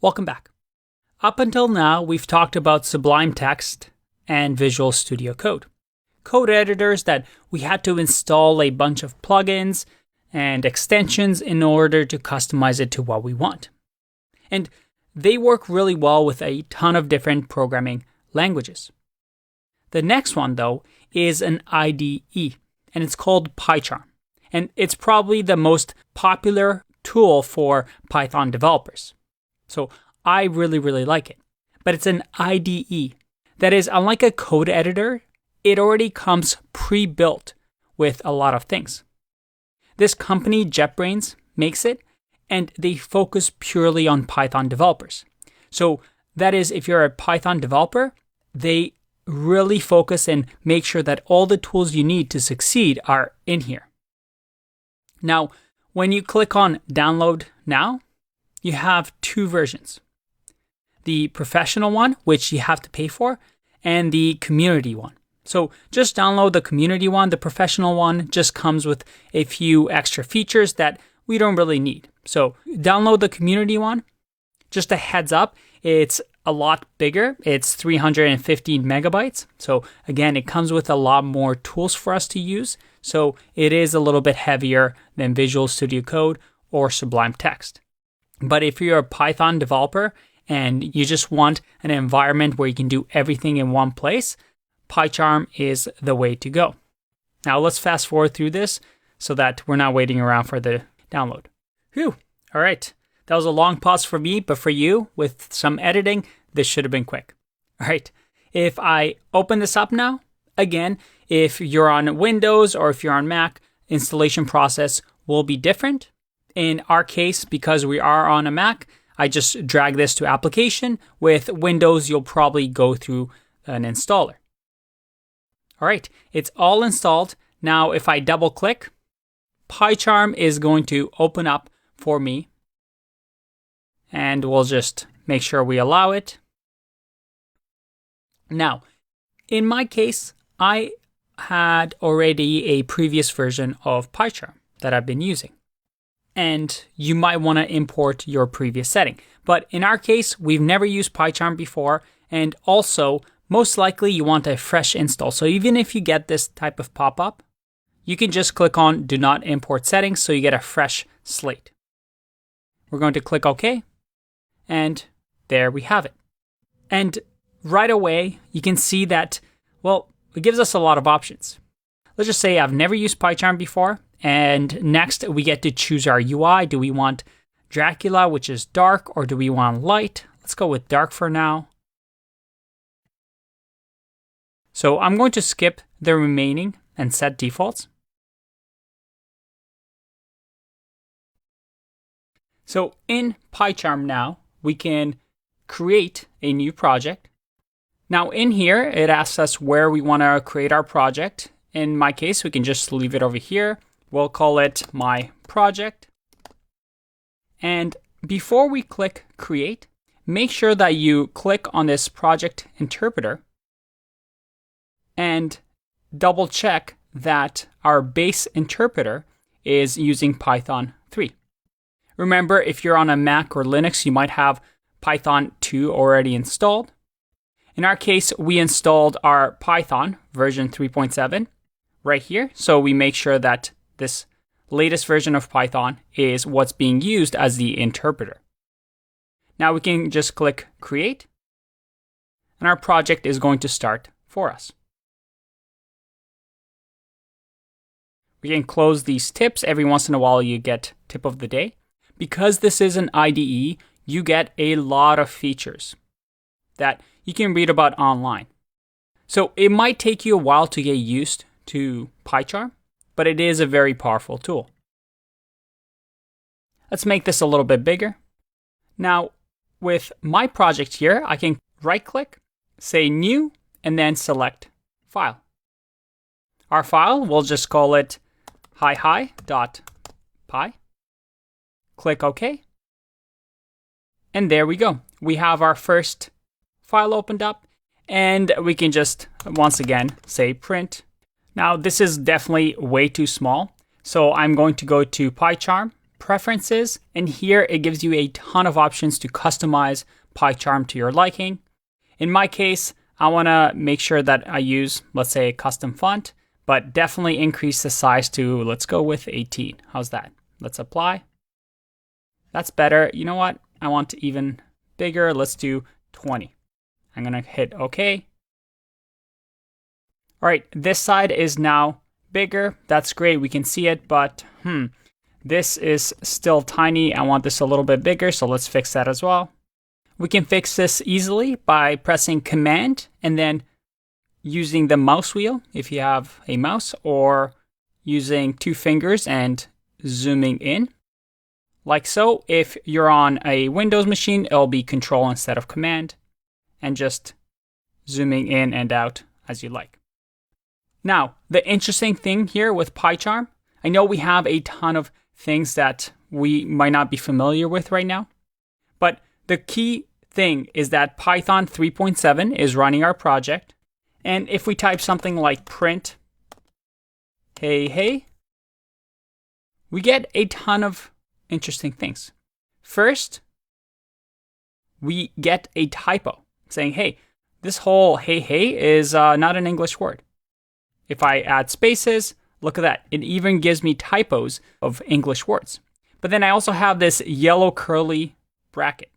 Welcome back. Up until now, we've talked about Sublime Text and Visual Studio Code. Code editors that we had to install a bunch of plugins and extensions in order to customize it to what we want. And they work really well with a ton of different programming languages. The next one, though, is an IDE, and it's called PyCharm. And it's probably the most popular tool for Python developers. So I really like it. But it's an IDE. That is, unlike a code editor, it already comes pre-built with a lot of things. This company, JetBrains, makes it, and they focus purely on Python developers. So that is, if you're a Python developer, they really focus and make sure that all the tools you need to succeed are in here. Now, when you click on Download Now, you have two versions. The professional one, which you have to pay for, and the community one. So just download the community one. The professional one just comes with a few extra features that we don't really need. So download the community one. Just a heads up, it's a lot bigger. It's 315 megabytes. So again, it comes with a lot more tools for us to use. So it is a little bit heavier than Visual Studio Code or Sublime Text. But if you're a Python developer and you just want an environment where you can do everything in one place, PyCharm is the way to go. Now let's fast forward through this so that we're not waiting around for the download. Phew. All right. That was a long pause for me, but for you, with some editing, this should have been quick. All right. If I open this up now, again, if you're on Windows or if you're on Mac, installation process will be different. In our case, because we are on a Mac, I just drag this to application. With Windows, you'll probably go through an installer. All right, it's all installed. Now, if I double click, PyCharm is going to open up for me. And we'll just make sure we allow it. Now, in my case, I had already a previous version of PyCharm that I've been using. And you might want to import your previous setting. But in our case, we've never used PyCharm before. And also, most likely you want a fresh install. So even if you get this type of pop-up, you can just click on Do Not Import Settings so you get a fresh slate. We're going to click OK. And there we have it. And right away, you can see that, well, it gives us a lot of options. Let's just say I've never used PyCharm before. And next, we get to choose our UI. Do we want Dracula, which is dark, or do we want light? Let's go with dark for now. So I'm going to skip the remaining and set defaults. So in PyCharm now, we can create a new project. Now in here, it asks us where we want to create our project. In my case, we can just leave it over here. We'll call it my project. And before we click create, make sure that you click on this project interpreter and double check that our base interpreter is using Python 3. Remember, if you're on a Mac or Linux, you might have Python 2 already installed. In our case, we installed our Python version 3.7 right here. So we make sure that this latest version of Python is what's being used as the interpreter. Now we can just click create, and our project is going to start for us. We can close these tips. Every once in a while you get tip of the day. Because this is an IDE, you get a lot of features that you can read about online. So it might take you a while to get used to PyCharm, but it is a very powerful tool. Let's make this a little bit bigger. Now, with my project here, I can right-click, say New, and then select File. Our file, we'll just call it hi.py. Click OK. And there we go. We have our first file opened up, and we can just, once again, say print. Now, this is definitely way too small, so I'm going to go to PyCharm, Preferences, and here it gives you a ton of options to customize PyCharm to your liking. In my case, I want to make sure that I use, let's say, a custom font, but definitely increase the size to, let's go with 18. How's that? Let's apply. That's better. You know what? I want it even bigger. Let's do 20. I'm going to hit OK. All right, this side is now bigger. That's great. We can see it, but this is still tiny. I want this a little bit bigger, so let's fix that as well. We can fix this easily by pressing Command and then using the mouse wheel if you have a mouse, or using 2 fingers and zooming in, like so. If you're on a Windows machine, it'll be Control instead of Command, and just zooming in and out as you like. Now, the interesting thing here with PyCharm, I know we have a ton of things that we might not be familiar with right now, but the key thing is that Python 3.7 is running our project. And if we type something like print, hey, we get a ton of interesting things. First, we get a typo saying, hey, this whole hey is not an English word. If I add spaces, look at that. It even gives me typos of English words. But then I also have this yellow curly bracket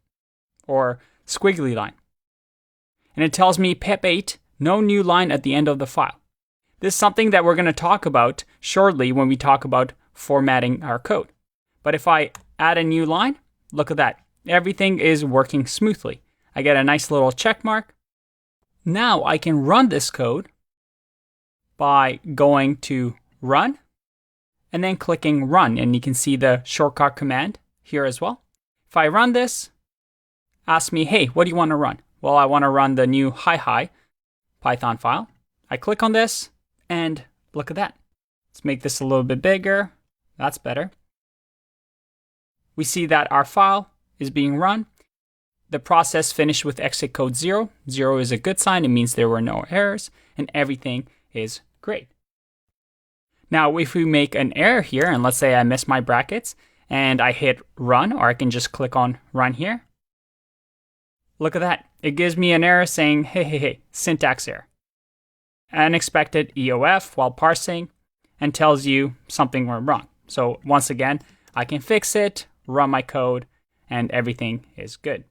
or squiggly line. And it tells me pip8, no new line at the end of the file. This is something that we're going to talk about shortly when we talk about formatting our code. But if I add a new line, look at that. Everything is working smoothly. I get a nice little check mark. Now I can run this code by going to Run and then clicking Run. And you can see the shortcut command here as well. If I run this, ask me, hey, what do you want to run? Well, I want to run the new hi Python file. I click on this and look at that. Let's make this a little bit bigger. That's better. We see that our file is being run. The process finished with exit code 0. 0 is a good sign. It means there were no errors and everything is great. Now, if we make an error here, and let's say I miss my brackets and I hit run, or I can just click on run here. Look at that. It gives me an error saying, hey, syntax error. Unexpected EOF while parsing, and tells you something went wrong. So once again, I can fix it, run my code, and everything is good.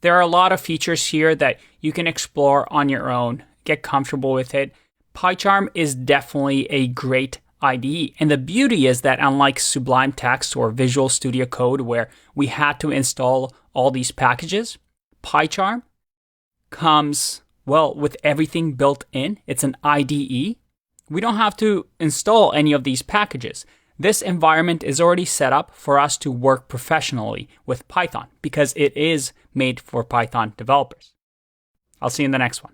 There are a lot of features here that you can explore on your own, get comfortable with it. PyCharm is definitely a great IDE. And the beauty is that unlike Sublime Text or Visual Studio Code, where we had to install all these packages, PyCharm comes, well, with everything built in. It's an IDE. We don't have to install any of these packages. This environment is already set up for us to work professionally with Python because it is made for Python developers. I'll see you in the next one.